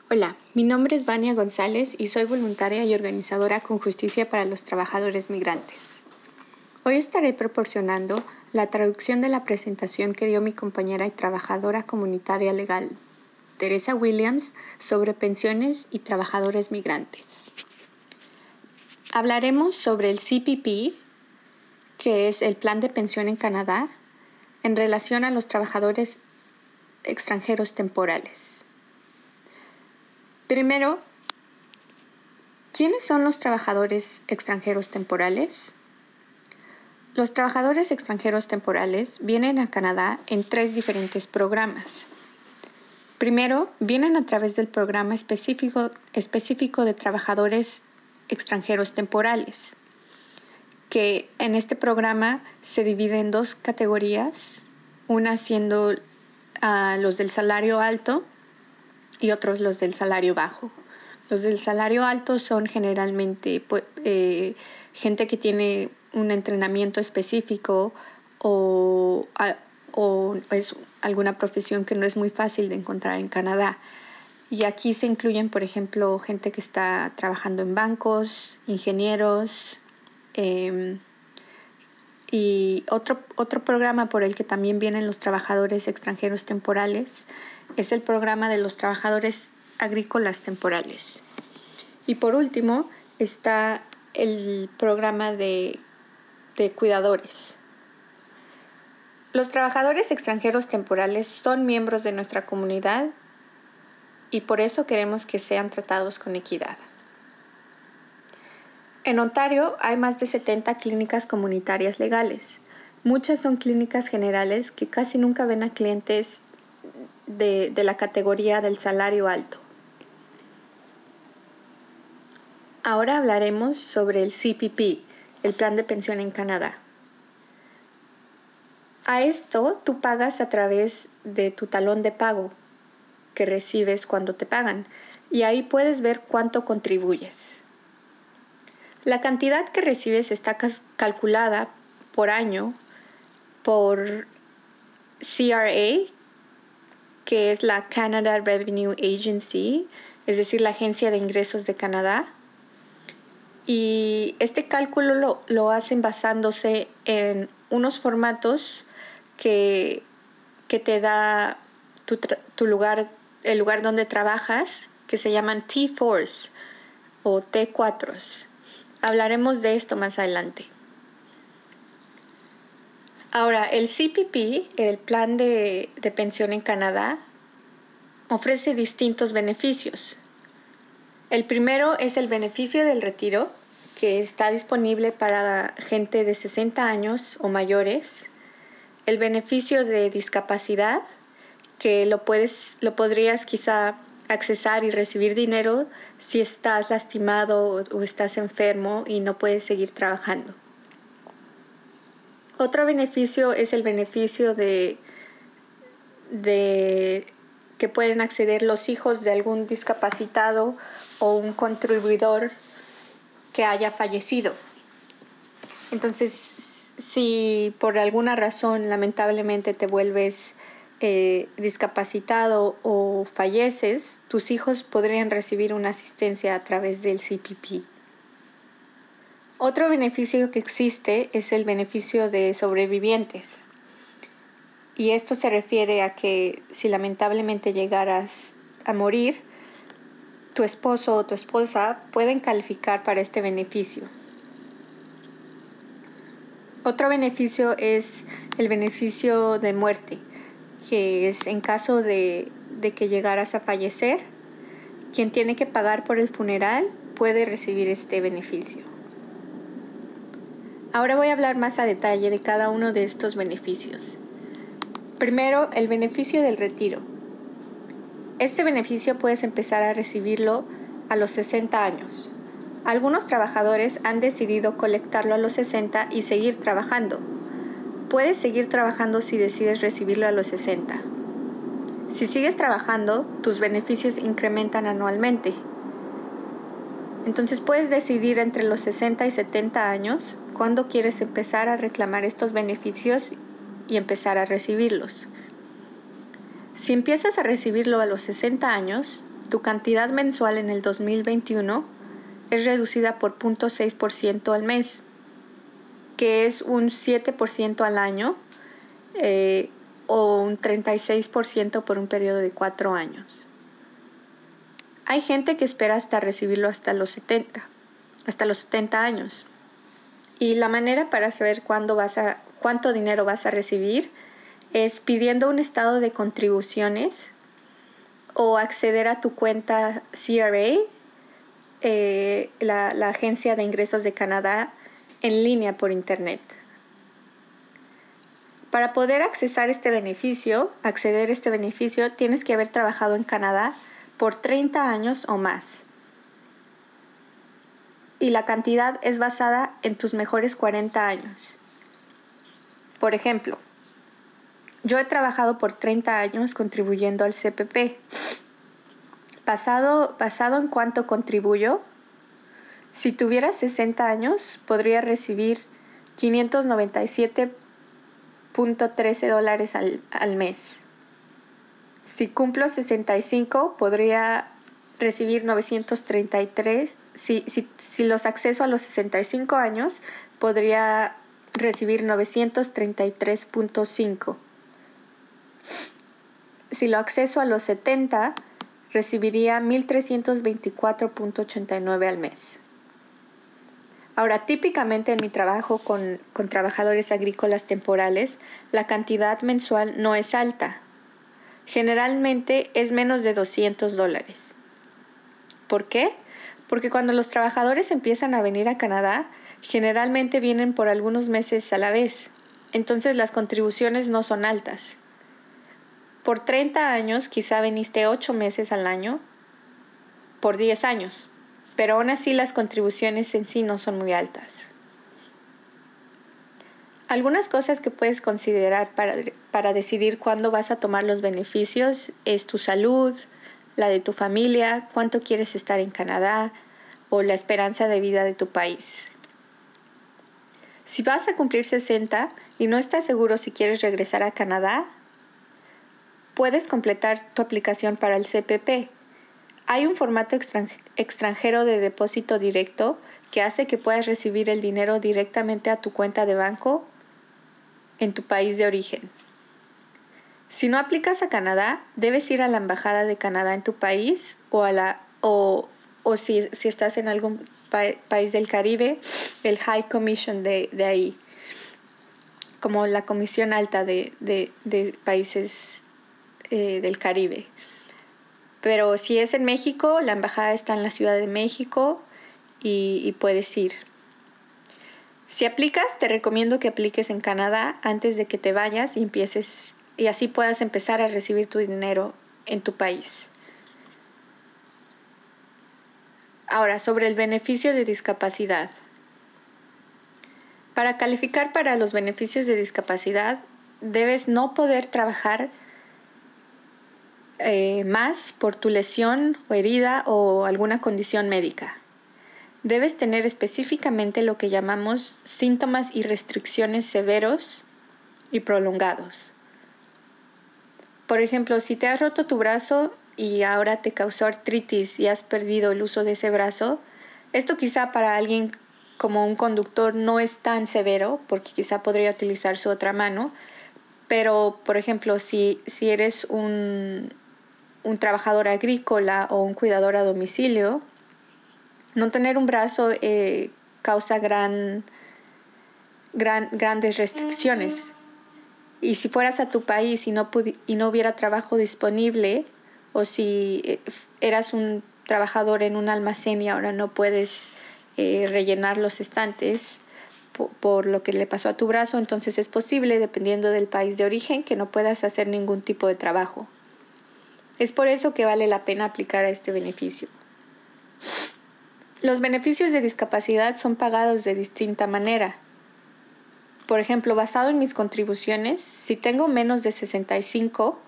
Hola, mi nombre es Vania González y soy voluntaria y organizadora con Justicia para los Trabajadores Migrantes. Hoy estaré proporcionando la traducción de la presentación que dio mi compañera y trabajadora comunitaria legal, Teresa Williams, sobre pensiones y trabajadores migrantes. Hablaremos sobre el CPP, que es el Plan de Pensión en Canadá, en relación a los trabajadores extranjeros temporales. Primero, ¿quiénes son los trabajadores extranjeros temporales? Los trabajadores extranjeros temporales vienen a Canadá en 3 diferentes programas. Primero, vienen a través del programa específico de trabajadores extranjeros temporales, que en este programa se divide en 2 categorías, una siendo los del salario alto y otros los del salario bajo. Los del salario alto son generalmente gente que tiene un entrenamiento específico o es alguna profesión que no es muy fácil de encontrar en Canadá. Y aquí se incluyen, por ejemplo, gente que está trabajando en bancos, ingenieros, y otro programa por el que también vienen los trabajadores extranjeros temporales es el programa de los trabajadores agrícolas temporales. Y por último está el programa de cuidadores. Los trabajadores extranjeros temporales son miembros de nuestra comunidad y por eso queremos que sean tratados con equidad. En Ontario hay más de 70 clínicas comunitarias legales. Muchas son clínicas generales que casi nunca ven a clientes de la categoría del salario alto. Ahora hablaremos sobre el CPP, el Plan de Pensión en Canadá. A esto tú pagas a través de tu talón de pago que recibes cuando te pagan y ahí puedes ver cuánto contribuyes. La cantidad que recibes está calculada por año por CRA, que es la Canada Revenue Agency, es decir, la Agencia de Ingresos de Canadá. Y este cálculo lo hacen basándose en unos formatos que te da el lugar donde trabajas, que se llaman T4s o T4s. Hablaremos de esto más adelante. Ahora, el CPP, el Plan de Pensión en Canadá, ofrece distintos beneficios. El primero es el beneficio del retiro, que está disponible para gente de 60 años o mayores. El beneficio de discapacidad, que lo podrías quizá accesar y recibir dinero si estás lastimado o estás enfermo y no puedes seguir trabajando. Otro beneficio es el beneficio de que pueden acceder los hijos de algún discapacitado o un contribuidor que haya fallecido. Entonces, si por alguna razón lamentablemente te vuelves discapacitado o falleces, tus hijos podrían recibir una asistencia a través del CPP. Otro beneficio que existe es el beneficio de sobrevivientes. Y esto se refiere a que si lamentablemente llegaras a morir, tu esposo o tu esposa pueden calificar para este beneficio. Otro beneficio es el beneficio de muerte, que es en caso de que llegaras a fallecer, quien tiene que pagar por el funeral puede recibir este beneficio. Ahora voy a hablar más a detalle de cada uno de estos beneficios. Primero, el beneficio del retiro. Este beneficio puedes empezar a recibirlo a los 60 años. Algunos trabajadores han decidido colectarlo a los 60 y seguir trabajando. Puedes seguir trabajando si decides recibirlo a los 60. Si sigues trabajando, tus beneficios incrementan anualmente. Entonces puedes decidir entre los 60 y 70 años cuándo quieres empezar a reclamar estos beneficios y empezar a recibirlos. Si empiezas a recibirlo a los 60 años, tu cantidad mensual en el 2021 es reducida por 0.6% al mes, que es un 7% al año o un 36% por un periodo de 4 años. Hay gente que espera hasta recibirlo hasta los 70 años. Y la manera para saber cuánto dinero vas a recibir es pidiendo un estado de contribuciones o acceder a tu cuenta CRA, la Agencia de Ingresos de Canadá, en línea por internet. Para poder acceder a este beneficio, tienes que haber trabajado en Canadá por 30 años o más. Y la cantidad es basada en tus mejores 40 años. Por ejemplo, yo he trabajado por 30 años contribuyendo al CPP. Basado en cuánto contribuyo, si tuviera 60 años, podría recibir $597.13 al mes. Si cumplo 65, podría recibir 933. Si los acceso a los 65 años, podría recibir 933.5. Si lo acceso a los 70, recibiría 1,324.89 al mes. Ahora, típicamente en mi trabajo con trabajadores agrícolas temporales, la cantidad mensual no es alta. Generalmente es menos de $200. ¿Por qué? Porque cuando los trabajadores empiezan a venir a Canadá, generalmente vienen por algunos meses a la vez. Entonces las contribuciones no son altas. Por 30 años quizá viniste 8 meses al año, por 10 años, pero aún así las contribuciones en sí no son muy altas. Algunas cosas que puedes considerar para decidir cuándo vas a tomar los beneficios es tu salud, la de tu familia, cuánto quieres estar en Canadá o la esperanza de vida de tu país. Si vas a cumplir 60 y no estás seguro si quieres regresar a Canadá, puedes completar tu aplicación para el CPP. Hay un formato extranjero de depósito directo que hace que puedas recibir el dinero directamente a tu cuenta de banco en tu país de origen. Si no aplicas a Canadá, debes ir a la embajada de Canadá en tu país o si estás en algún país del Caribe, el High Commission de ahí, como la Comisión Alta de países del Caribe. Pero si es en México, la embajada está en la Ciudad de México y puedes ir. Si aplicas, te recomiendo que apliques en Canadá antes de que te vayas y así puedas empezar a recibir tu dinero en tu país. Ahora, sobre el beneficio de discapacidad. Para calificar para los beneficios de discapacidad, debes no poder trabajar más por tu lesión o herida o alguna condición médica. Debes tener específicamente lo que llamamos síntomas y restricciones severos y prolongados. Por ejemplo, si te has roto tu brazo y ahora te causó artritis y has perdido el uso de ese brazo, esto quizá para alguien como un conductor no es tan severo porque quizá podría utilizar su otra mano, pero por ejemplo, si eres un trabajador agrícola o un cuidador a domicilio, no tener un brazo causa grandes restricciones. Y si fueras a tu país y no hubiera trabajo disponible, o si eras un trabajador en un almacén y ahora no puedes rellenar los estantes por lo que le pasó a tu brazo, entonces es posible, dependiendo del país de origen, que no puedas hacer ningún tipo de trabajo. Es por eso que vale la pena aplicar a este beneficio. Los beneficios de discapacidad son pagados de distinta manera. Por ejemplo, basado en mis contribuciones, si tengo menos de 65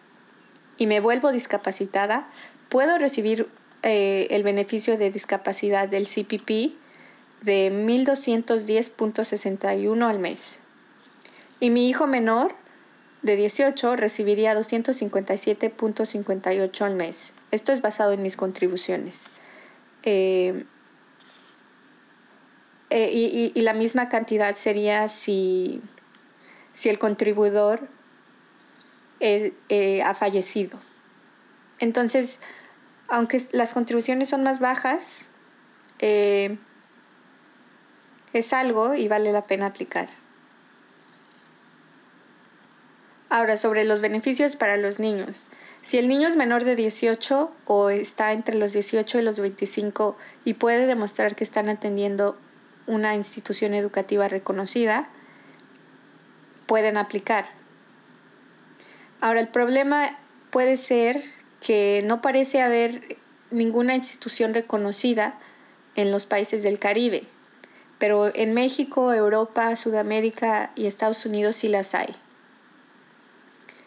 y me vuelvo discapacitada, puedo recibir el beneficio de discapacidad del CPP de 1,210.61 al mes. Y mi hijo menor de 18 recibiría 257.58 al mes. Esto es basado en mis contribuciones. Y la misma cantidad sería si el contribuidor ha fallecido. Entonces, aunque las contribuciones son más bajas, es algo y vale la pena aplicar. Ahora, sobre los beneficios para los niños. Si el niño es menor de 18 o está entre los 18 y los 25 y puede demostrar que están atendiendo una institución educativa reconocida, pueden aplicar. Ahora, el problema puede ser que no parece haber ninguna institución reconocida en los países del Caribe, pero en México, Europa, Sudamérica y Estados Unidos sí las hay.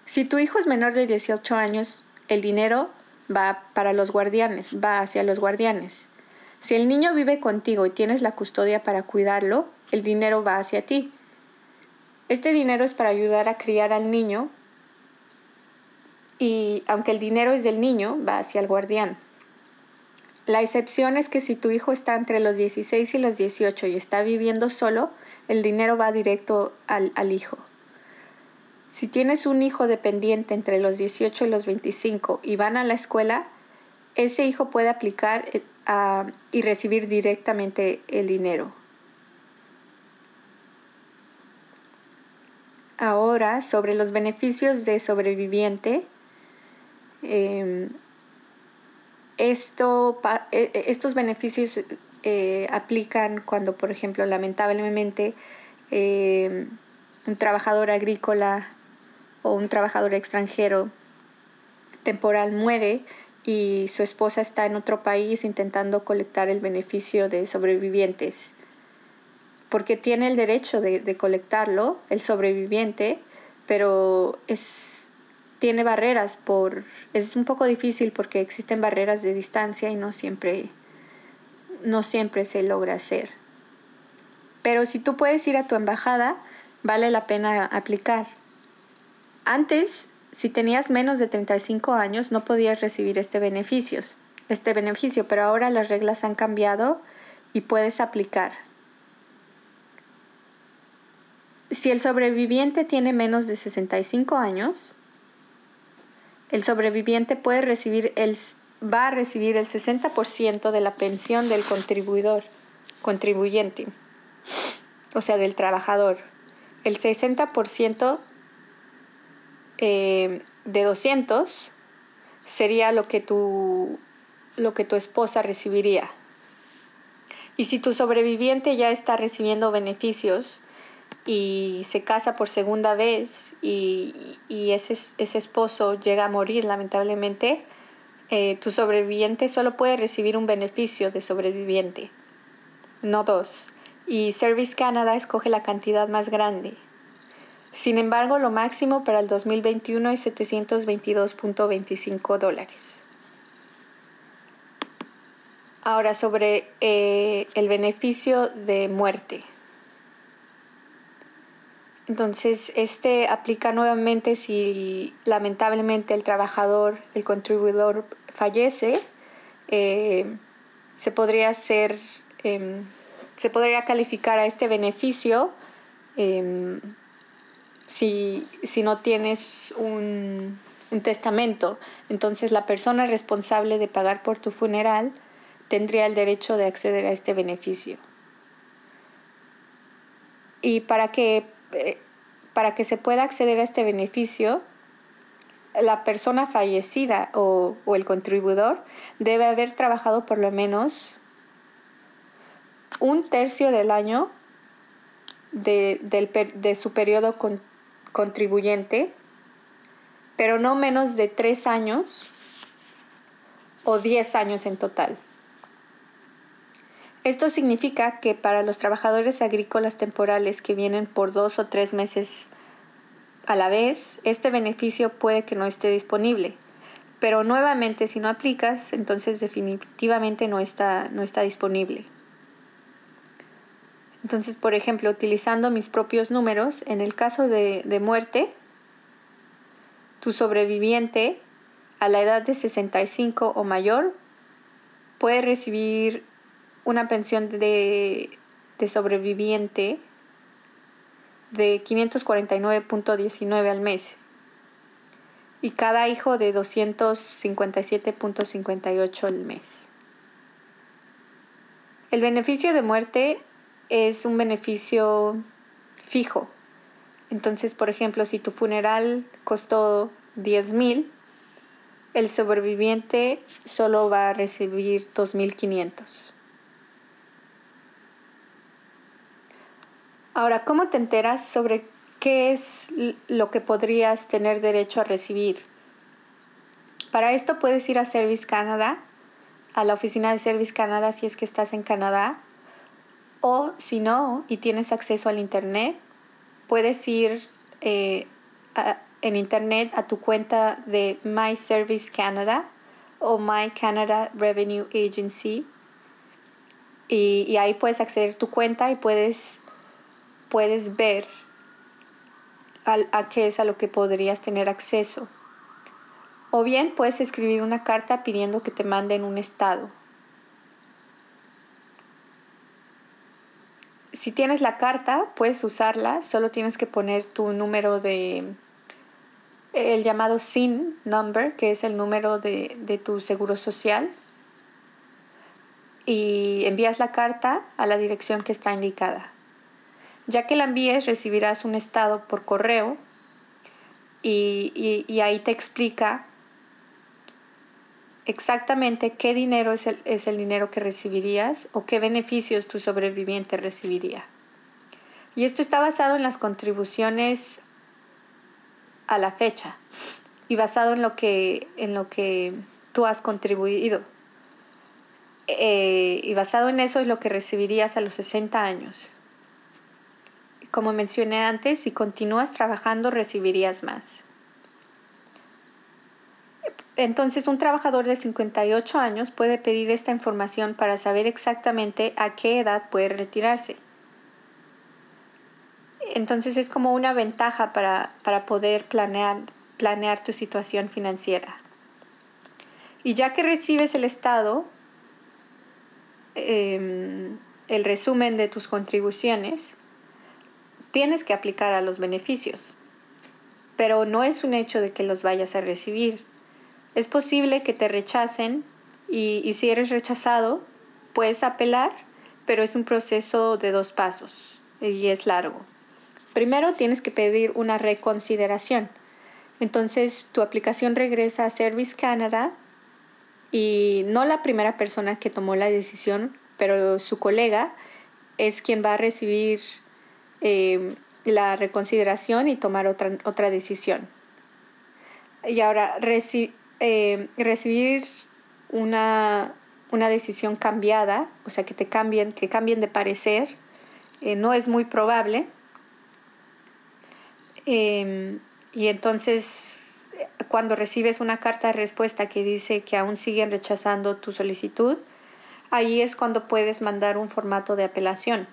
Si tu hijo es menor de 18 años, el dinero va hacia los guardianes. Si el niño vive contigo y tienes la custodia para cuidarlo, el dinero va hacia ti. Este dinero es para ayudar a criar al niño y aunque el dinero es del niño, va hacia el guardián. La excepción es que si tu hijo está entre los 16 y los 18 y está viviendo solo, el dinero va directo al hijo. Si tienes un hijo dependiente entre los 18 y los 25 y van a la escuela, ese hijo puede aplicar y recibir directamente el dinero. Ahora, sobre los beneficios de sobreviviente, estos beneficios aplican cuando, por ejemplo, lamentablemente un trabajador agrícola o un trabajador extranjero temporal muere y su esposa está en otro país intentando colectar el beneficio de sobrevivientes, porque tiene el derecho de colectarlo, el sobreviviente, pero tiene barreras es un poco difícil porque existen barreras de distancia y no siempre se logra hacer. Pero si tú puedes ir a tu embajada, vale la pena aplicar. Antes, si tenías menos de 35 años, no podías recibir este beneficio, pero ahora las reglas han cambiado y puedes aplicar. Si el sobreviviente tiene menos de 65 años, el sobreviviente va a recibir el 60% de la pensión del contribuyente, o sea, del trabajador. El 60% de 200 sería lo que tu esposa recibiría. Y si tu sobreviviente ya está recibiendo beneficios y se casa por segunda vez y ese esposo llega a morir lamentablemente, tu sobreviviente solo puede recibir un beneficio de sobreviviente, no dos. Y Service Canada escoge la cantidad más grande. Sin embargo, lo máximo para el 2021 es $722.25. Ahora, sobre el beneficio de muerte. Entonces, este aplica nuevamente si lamentablemente el contribuidor fallece, se podría calificar a este beneficio si no tienes un testamento. Entonces, la persona responsable de pagar por tu funeral tendría el derecho de acceder a este beneficio. Y para que se pueda acceder a este beneficio, la persona fallecida o el contribuidor debe haber trabajado por lo menos un tercio del año de su periodo contribuyente, pero no menos de 3 años o 10 años en total. Esto significa que para los trabajadores agrícolas temporales que vienen por 2 o 3 meses a la vez, este beneficio puede que no esté disponible. Pero nuevamente, si no aplicas, entonces definitivamente no está disponible. Entonces, por ejemplo, utilizando mis propios números, en el caso de muerte, tu sobreviviente a la edad de 65 o mayor puede recibir una pensión de sobreviviente de 549.19 al mes y cada hijo de 257.58 al mes. El beneficio de muerte es un beneficio fijo. Entonces, por ejemplo, si tu funeral costó 10,000, el sobreviviente solo va a recibir 2,500. Ahora, ¿cómo te enteras sobre qué es lo que podrías tener derecho a recibir? Para esto puedes ir a Service Canada, a la oficina de Service Canada si es que estás en Canadá, o si no y tienes acceso al Internet, puedes ir en Internet a tu cuenta de My Service Canada o My Canada Revenue Agency y ahí puedes acceder a tu cuenta y puedes ver a qué es a lo que podrías tener acceso. O bien puedes escribir una carta pidiendo que te manden un estado. Si tienes la carta, puedes usarla, solo tienes que poner tu número el llamado SIN number, que es el número de tu seguro social, y envías la carta a la dirección que está indicada. Ya que la envíes, recibirás un estado por correo y ahí te explica exactamente qué dinero es el dinero que recibirías o qué beneficios tu sobreviviente recibiría. Y esto está basado en las contribuciones a la fecha y basado en lo que tú has contribuido. Y basado en eso es lo que recibirías a los 60 años. Como mencioné antes, si continúas trabajando recibirías más. Entonces, un trabajador de 58 años puede pedir esta información para saber exactamente a qué edad puede retirarse. Entonces, es como una ventaja para poder planear tu situación financiera. Y ya que recibes el estado, el resumen de tus contribuciones, tienes que aplicar a los beneficios. Pero no es un hecho de que los vayas a recibir. Es posible que te rechacen y si eres rechazado, puedes apelar, pero es un proceso de 2 pasos y es largo. Primero tienes que pedir una reconsideración. Entonces tu aplicación regresa a Service Canada y no la primera persona que tomó la decisión, pero su colega es quien va a recibir la reconsideración y tomar otra decisión. Y ahora recibir una decisión cambiada, o sea que cambien de parecer, no es muy probable. Y entonces cuando recibes una carta de respuesta que dice que aún siguen rechazando tu solicitud, ahí es cuando puedes mandar un formato de apelación.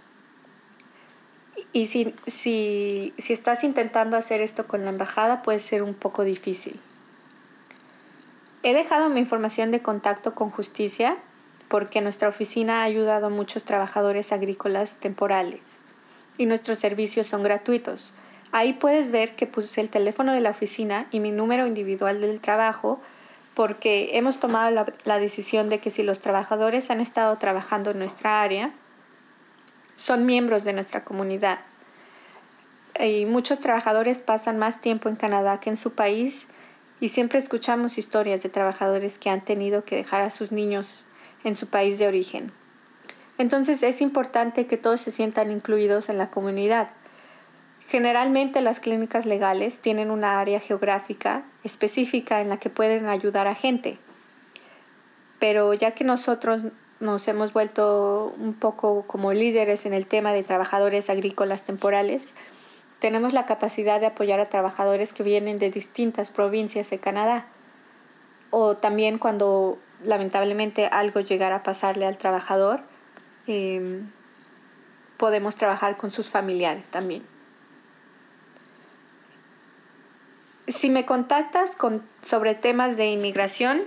Y si estás intentando hacer esto con la embajada, puede ser un poco difícil. He dejado mi información de contacto con Justicia porque nuestra oficina ha ayudado a muchos trabajadores agrícolas temporales y nuestros servicios son gratuitos. Ahí puedes ver que puse el teléfono de la oficina y mi número individual del trabajo porque hemos tomado la decisión de que si los trabajadores han estado trabajando en nuestra área, son miembros de nuestra comunidad. Y muchos trabajadores pasan más tiempo en Canadá que en su país y siempre escuchamos historias de trabajadores que han tenido que dejar a sus niños en su país de origen. Entonces es importante que todos se sientan incluidos en la comunidad. Generalmente las clínicas legales tienen una área geográfica específica en la que pueden ayudar a gente. Pero ya que nosotros nos hemos vuelto un poco como líderes en el tema de trabajadores agrícolas temporales, tenemos la capacidad de apoyar a trabajadores que vienen de distintas provincias de Canadá. O también cuando lamentablemente algo llegara a pasarle al trabajador, podemos trabajar con sus familiares también. Si me contactas sobre temas de inmigración,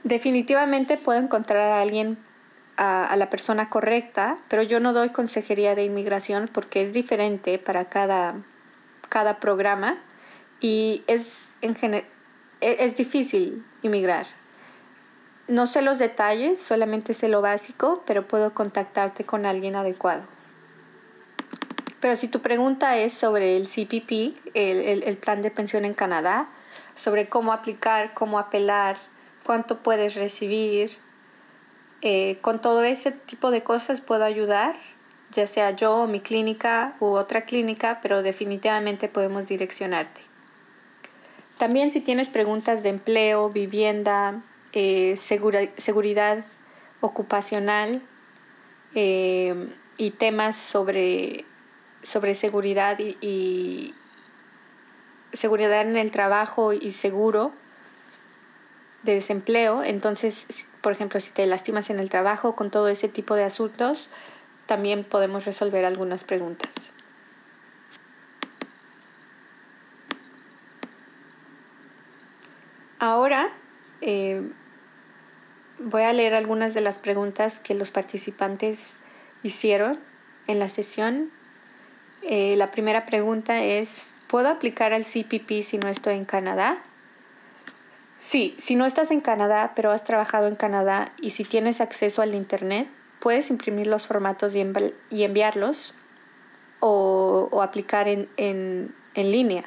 definitivamente puedo encontrar a alguien, a la persona correcta, pero yo no doy consejería de inmigración porque es diferente para cada programa y es difícil inmigrar. No sé los detalles, solamente sé lo básico, pero puedo contactarte con alguien adecuado. Pero si tu pregunta es sobre el CPP, el plan de pensión en Canadá, sobre cómo aplicar, cómo apelar, cuánto puedes recibir, con todo ese tipo de cosas puedo ayudar, ya sea yo o mi clínica u otra clínica, pero definitivamente podemos direccionarte. También si tienes preguntas de empleo, vivienda, seguridad ocupacional y temas sobre seguridad y seguridad en el trabajo y seguro de desempleo, entonces, por ejemplo, si te lastimas en el trabajo con todo ese tipo de asuntos, también podemos resolver algunas preguntas. Ahora voy a leer algunas de las preguntas que los participantes hicieron en la sesión. La primera pregunta es, ¿puedo aplicar al CPP si no estoy en Canadá? Sí, si no estás en Canadá, pero has trabajado en Canadá y si tienes acceso al Internet, puedes imprimir los formatos y enviarlos o aplicar en línea.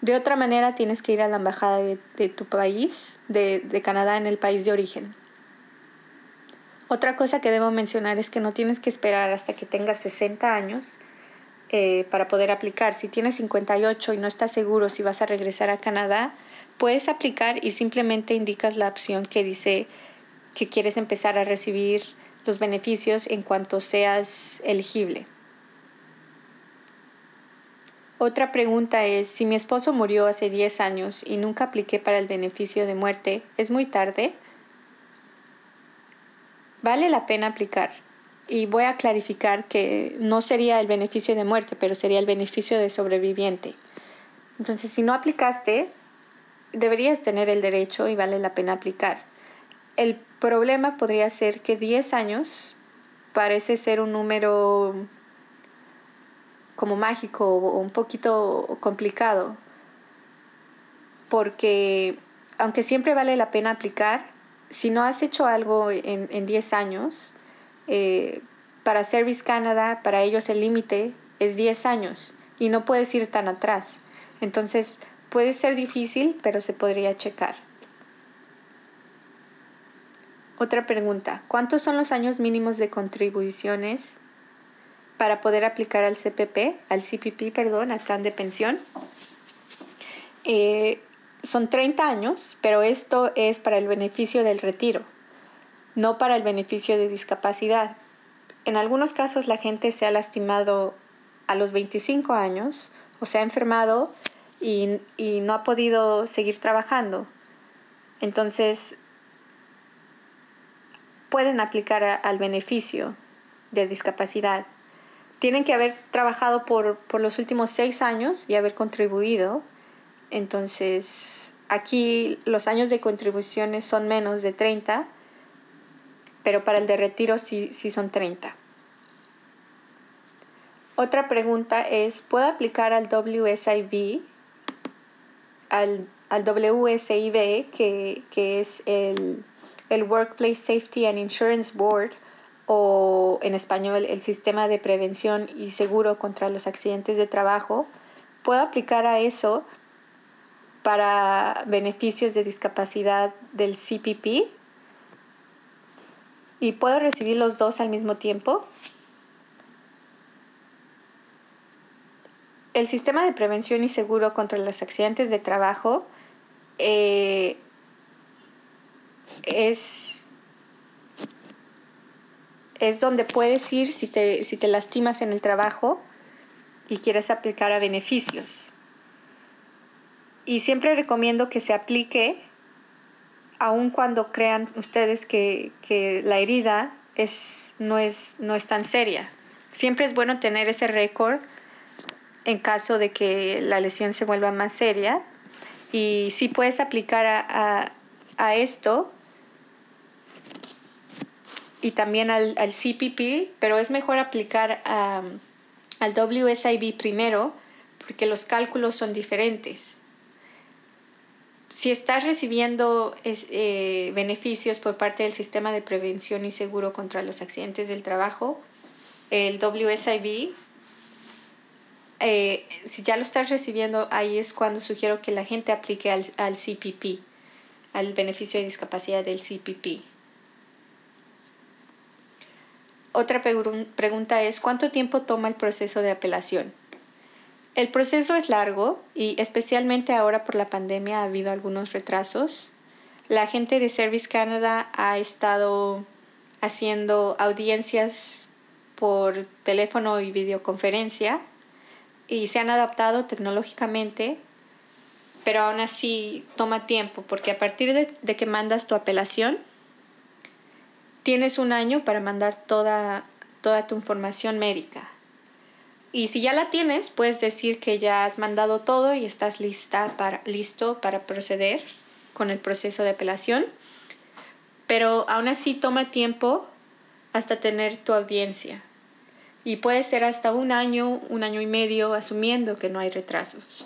De otra manera, tienes que ir a la embajada de tu país, de Canadá, en el país de origen. Otra cosa que debo mencionar es que no tienes que esperar hasta que tengas 60 años para poder aplicar. Si tienes 58 y no estás seguro si vas a regresar a Canadá, puedes aplicar y simplemente indicas la opción que dice que quieres empezar a recibir los beneficios en cuanto seas elegible. Otra pregunta es, si mi esposo murió hace 10 años y nunca apliqué para el beneficio de muerte, ¿es muy tarde? Vale la pena aplicar. Y voy a clarificar que no sería el beneficio de muerte, pero sería el beneficio de sobreviviente. Entonces, si no aplicaste, deberías tener el derecho y vale la pena aplicar. El problema podría ser que 10 años parece ser un número como mágico o un poquito complicado, porque aunque siempre vale la pena aplicar, si no has hecho algo en 10 años, para Service Canada, para ellos el límite es 10 años y no puedes ir tan atrás. Entonces puede ser difícil, pero se podría checar. Otra pregunta, ¿cuántos son los años mínimos de contribuciones para poder aplicar al CPP, al plan de pensión? Son 30 años, pero esto es para el beneficio del retiro, no para el beneficio de discapacidad. En algunos casos la gente se ha lastimado a los 25 años o se ha enfermado y no ha podido seguir trabajando. Entonces, pueden aplicar al beneficio de discapacidad. Tienen que haber trabajado por los últimos 6 años y haber contribuido. Entonces, aquí los años de contribuciones son menos de 30, pero para el de retiro sí son 30. Otra pregunta es, ¿puedo aplicar al WSIB, al WSIB, que es el Workplace Safety and Insurance Board, o en español el Sistema de Prevención y Seguro contra los Accidentes de Trabajo? ¿Puedo aplicar a eso para beneficios de discapacidad del CPP? ¿Y puedo recibir los dos al mismo tiempo? El Sistema de Prevención y Seguro contra los Accidentes de Trabajo es donde puedes ir si te lastimas en el trabajo y quieres aplicar a beneficios. Y siempre recomiendo que se aplique aun cuando crean ustedes que la herida no es tan seria. Siempre es bueno tener ese récord en caso de que la lesión se vuelva más seria Y sí puedes aplicar a esto y también al CPP, pero es mejor aplicar al WSIB primero porque los cálculos son diferentes. Si estás recibiendo beneficios por parte del Sistema de Prevención y Seguro contra los Accidentes del Trabajo, el WSIB, si ya lo estás recibiendo, ahí es cuando sugiero que la gente aplique al CPP, al beneficio de discapacidad del CPP. Otra pregunta es, ¿cuánto tiempo toma el proceso de apelación? El proceso es largo y especialmente ahora por la pandemia ha habido algunos retrasos. La gente de Service Canada ha estado haciendo audiencias por teléfono y videoconferencia y se han adaptado tecnológicamente, pero aún así toma tiempo porque a partir de que mandas tu apelación, tienes un año para mandar toda tu información médica. Y si ya la tienes, puedes decir que ya has mandado todo y estás listo para proceder con el proceso de apelación. Pero aún así toma tiempo hasta tener tu audiencia. Y puede ser hasta un año y medio, asumiendo que no hay retrasos.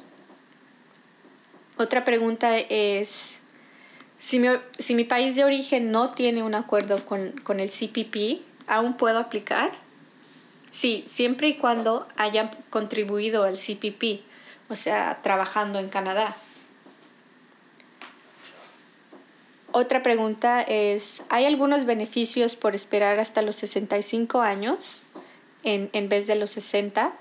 Otra pregunta es, si mi país de origen no tiene un acuerdo con el CPP, ¿aún puedo aplicar? Sí, siempre y cuando hayan contribuido al CPP, o sea, trabajando en Canadá. Otra pregunta es, ¿hay algunos beneficios por esperar hasta los 65 años en vez de los 60?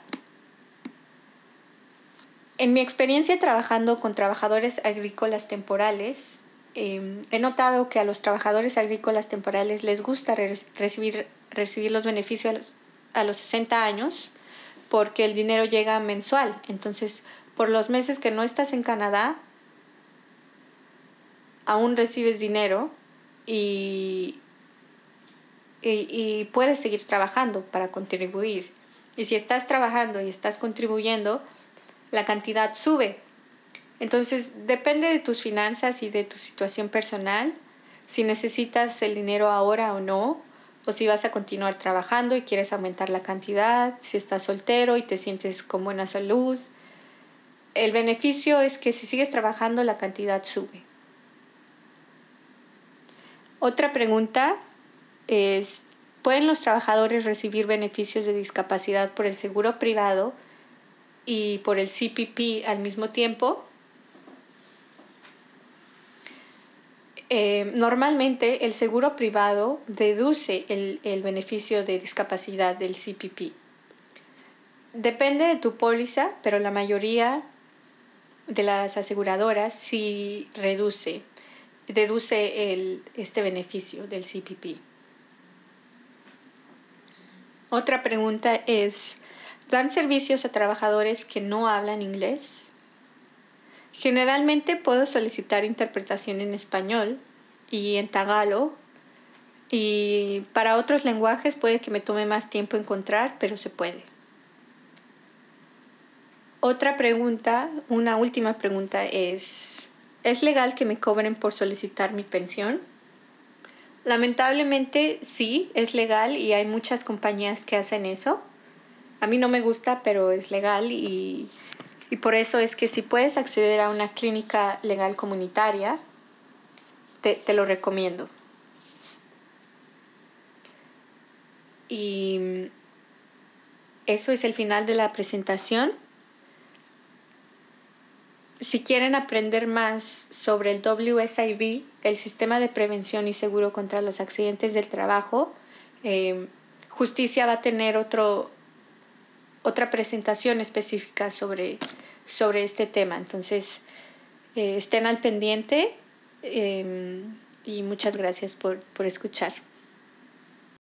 En mi experiencia trabajando con trabajadores agrícolas temporales, he notado que a los trabajadores agrícolas temporales les gusta recibir los beneficios a los 60 años porque el dinero llega mensual. Entonces, por los meses que no estás en Canadá, aún recibes dinero y puedes seguir trabajando para contribuir. Y si estás trabajando y estás contribuyendo, la cantidad sube. Entonces, depende de tus finanzas y de tu situación personal, si necesitas el dinero ahora o no, o si vas a continuar trabajando y quieres aumentar la cantidad, si estás soltero y te sientes con buena salud. El beneficio es que si sigues trabajando, la cantidad sube. Otra pregunta es, ¿pueden los trabajadores recibir beneficios de discapacidad por el seguro privado y por el CPP al mismo tiempo? Normalmente el seguro privado deduce el beneficio de discapacidad del CPP. Depende de tu póliza, pero la mayoría de las aseguradoras sí deduce este beneficio del CPP. Otra pregunta es, ¿dan servicios a trabajadores que no hablan inglés? Generalmente puedo solicitar interpretación en español y en tagalo, y para otros lenguajes puede que me tome más tiempo encontrar, pero se puede. Otra pregunta, una última pregunta ¿es legal que me cobren por solicitar mi pensión? Lamentablemente sí, es legal y hay muchas compañías que hacen eso. A mí no me gusta, pero es legal y por eso es que si puedes acceder a una clínica legal comunitaria, te lo recomiendo. Y eso es el final de la presentación. Si quieren aprender más sobre el WSIB, el Sistema de Prevención y Seguro contra los Accidentes del Trabajo, Justicia va a tener otra presentación específica sobre este tema. Entonces, estén al pendiente y muchas gracias por escuchar.